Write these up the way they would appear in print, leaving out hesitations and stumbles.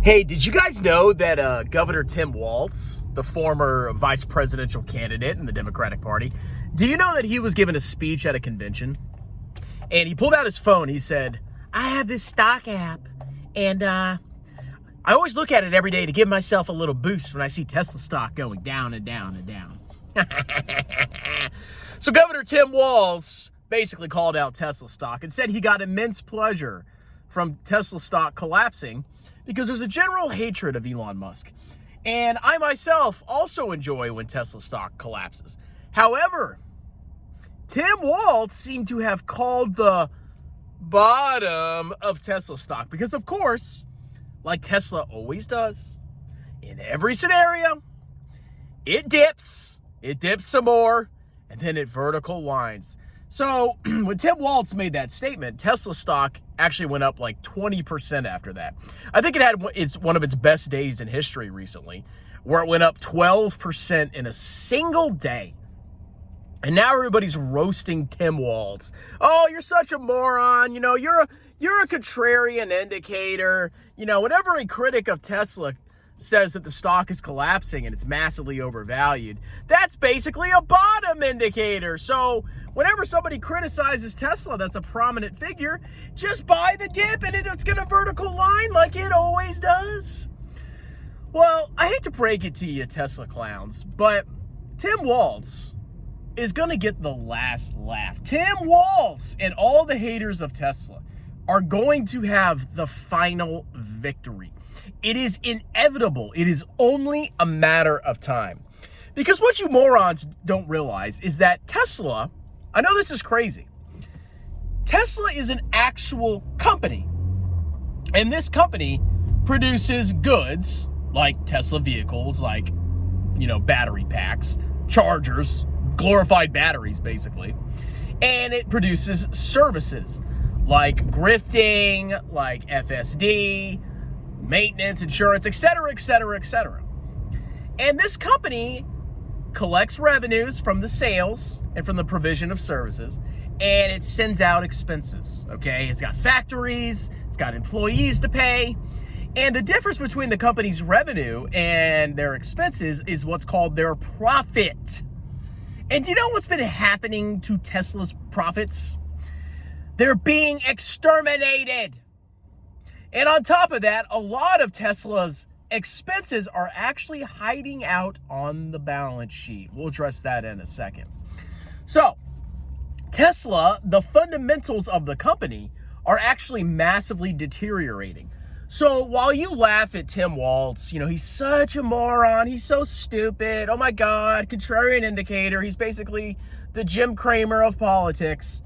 Hey, did you guys know that Governor Tim Walz, the former vice presidential candidate in the Democratic Party, do you know that he was giving a speech at a convention? And he pulled out his phone. He said, I have this stock app, and I always look at it every day to give myself a little boost when I see Tesla stock going down and down and down. So Governor Tim Walz basically called out Tesla stock and said he got immense pleasure from Tesla stock collapsing because there's a general hatred of Elon Musk. And I myself also enjoy when Tesla stock collapses. However, Tim Walz seemed to have called the bottom of Tesla stock because, of course, like Tesla always does, in every scenario, it dips some more, and then it vertical lines. So when Tim Walz made that statement, Tesla stock actually went up like 20% after that. I think it's one of its best days in history recently, where it went up 12% in a single day. And now everybody's roasting Tim Walz. Oh, you're such a moron. You're a contrarian indicator. Whenever a critic of Tesla says that the stock is collapsing and it's massively overvalued, that's basically a bottom indicator. So whenever somebody criticizes Tesla, that's a prominent figure, just buy the dip and it's going to vertical line like it always does. Well, I hate to break it to you, Tesla clowns, but Tim Walz is going to get the last laugh. Tim Walz and all the haters of Tesla are going to have the final victory. It is inevitable. It is only a matter of time. Because what you morons don't realize is that Tesla, I know this is crazy, Tesla is an actual company. And this company produces goods like Tesla vehicles, like, battery packs, chargers, glorified batteries, basically. And it produces services like grifting, like FSD, maintenance, insurance, etc., etc., etc. And this company collects revenues from the sales and from the provision of services, and it sends out expenses, okay? It's got factories, it's got employees to pay, and the difference between the company's revenue and their expenses is what's called their profit. And do you know what's been happening to Tesla's profits? They're being exterminated. And on top of that, a lot of Tesla's expenses are actually hiding out on the balance sheet. We'll address that in a second. So, Tesla, the fundamentals of the company are actually massively deteriorating. So while you laugh at Tim Walz, he's such a moron, he's so stupid, oh my God, contrarian indicator, he's basically the Jim Cramer of politics,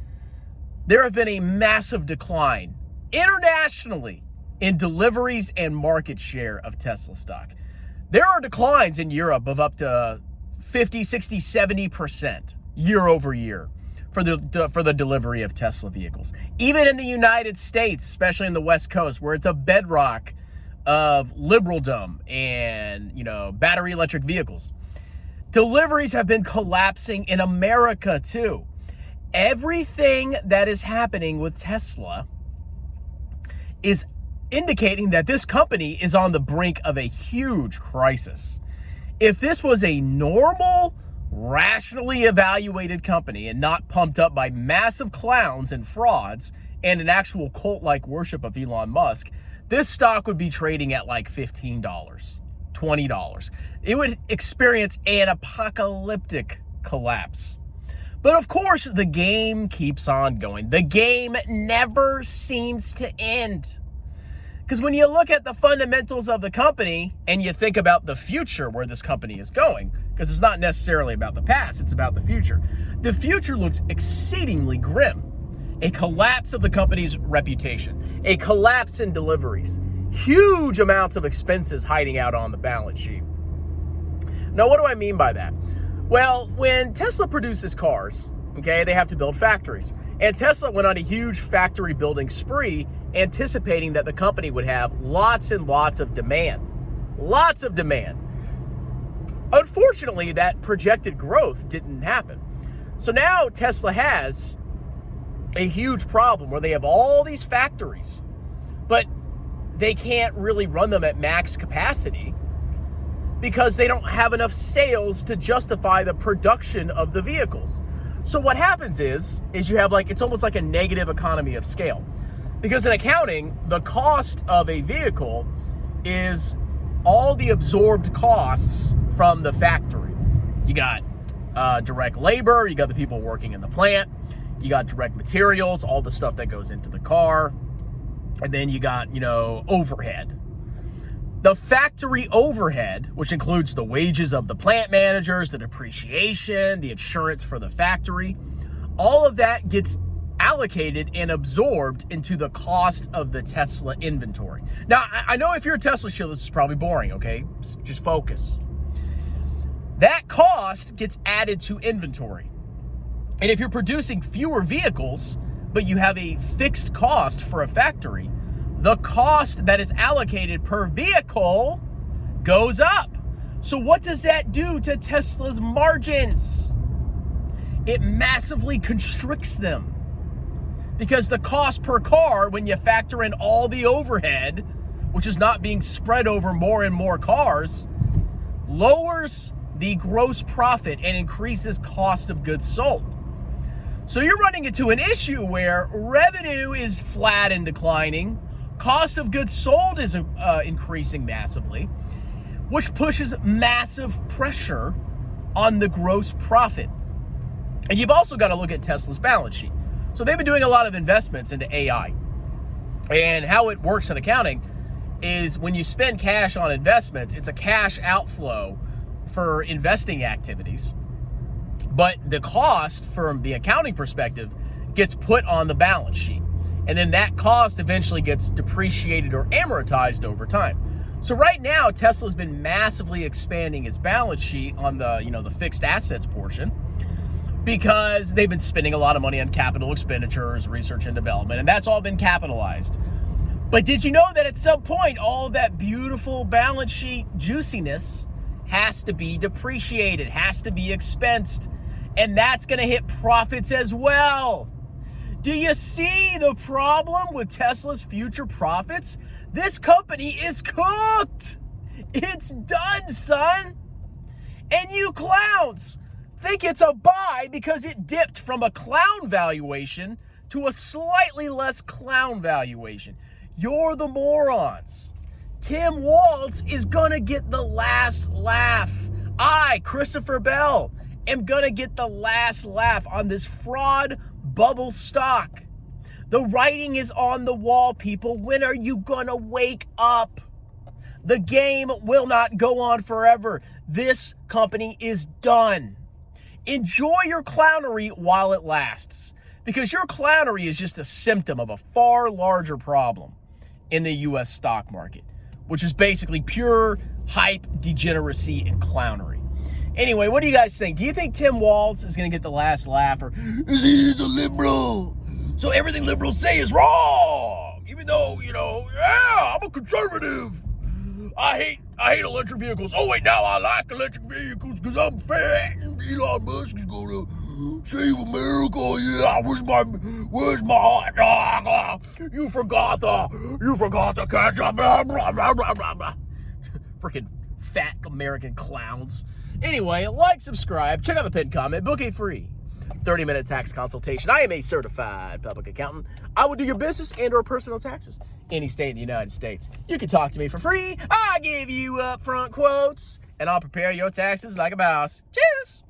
there have been a massive decline internationally in deliveries and market share of Tesla stock. There are declines in Europe of up to 50, 60, 70% year over year for the delivery of Tesla vehicles. Even in the United States, especially in the West Coast, where it's a bedrock of liberaldom and, battery electric vehicles, deliveries have been collapsing in America too. Everything that is happening with Tesla is indicating that this company is on the brink of a huge crisis. If this was a normal, rationally evaluated company and not pumped up by massive clowns and frauds and an actual cult-like worship of Elon Musk, this stock would be trading at like $15, $20. It would experience an apocalyptic collapse. But of course, the game keeps on going. The game never seems to end. Because when you look at the fundamentals of the company and you think about the future where this company is going, because it's not necessarily about the past, it's about the future looks exceedingly grim. A collapse of the company's reputation, a collapse in deliveries, huge amounts of expenses hiding out on the balance sheet. Now, what do I mean by that? Well, when Tesla produces cars, okay, they have to build factories. And Tesla went on a huge factory building spree, anticipating that the company would have lots and lots of demand. Lots of demand. Unfortunately, that projected growth didn't happen. So now Tesla has a huge problem where they have all these factories, but they can't really run them at max capacity because they don't have enough sales to justify the production of the vehicles. So what happens is you have it's almost like a negative economy of scale. Because in accounting, the cost of a vehicle is all the absorbed costs from the factory. You got direct labor, you got the people working in the plant, you got direct materials, all the stuff that goes into the car, and then you got, overhead. The factory overhead, which includes the wages of the plant managers, the depreciation, the insurance for the factory, all of that gets allocated and absorbed into the cost of the Tesla inventory. Now, I know if you're a Tesla shiller, this is probably boring, okay? Just focus. That cost gets added to inventory. And if you're producing fewer vehicles, but you have a fixed cost for a factory, the cost that is allocated per vehicle goes up. So what does that do to Tesla's margins? It massively constricts them. Because the cost per car, when you factor in all the overhead, which is not being spread over more and more cars, lowers the gross profit and increases cost of goods sold. So you're running into an issue where revenue is flat and declining, cost of goods sold is increasing massively, which pushes massive pressure on the gross profit. And you've also got to look at Tesla's balance sheet. So they've been doing a lot of investments into AI. And how it works in accounting is when you spend cash on investments, it's a cash outflow for investing activities. But the cost from the accounting perspective gets put on the balance sheet. And then that cost eventually gets depreciated or amortized over time. So right now, Tesla's been massively expanding its balance sheet on the fixed assets portion, because they've been spending a lot of money on capital expenditures, research and development, and that's all been capitalized. But did you know that at some point, all of that beautiful balance sheet juiciness has to be depreciated, has to be expensed, and that's going to hit profits as well. Do you see the problem with Tesla's future profits? This company is cooked. It's done, son. And you clowns think it's a buy because it dipped from a clown valuation to a slightly less clown valuation. You're the morons. Tim Walz is gonna get the last laugh. I, Christopher Bell, am gonna get the last laugh on this fraud bubble stock. The writing is on the wall, people. When are you gonna wake up? The game will not go on forever. This company is done. Enjoy your clownery while it lasts, because your clownery is just a symptom of a far larger problem in the U.S. stock market, which is basically pure hype, degeneracy, and clownery. Anyway, what do you guys think? Do you think Tim Walz is going to get the last laugh, or is he a liberal? So everything liberals say is wrong, even though, I'm a conservative. I hate electric vehicles. Oh, wait, now I like electric vehicles because I'm fat and Elon Musk is going to save America. Yeah, where's my hot dog? You forgot the ketchup. Blah, blah, blah, blah, blah, blah. Freaking fat American clowns. Anyway, like, subscribe, check out the pinned comment, book a free 30-minute tax consultation. I am a certified public accountant. I will do your business and or personal taxes any state in the United States. You can talk to me for free. I give you upfront quotes, and I'll prepare your taxes like a boss. Cheers!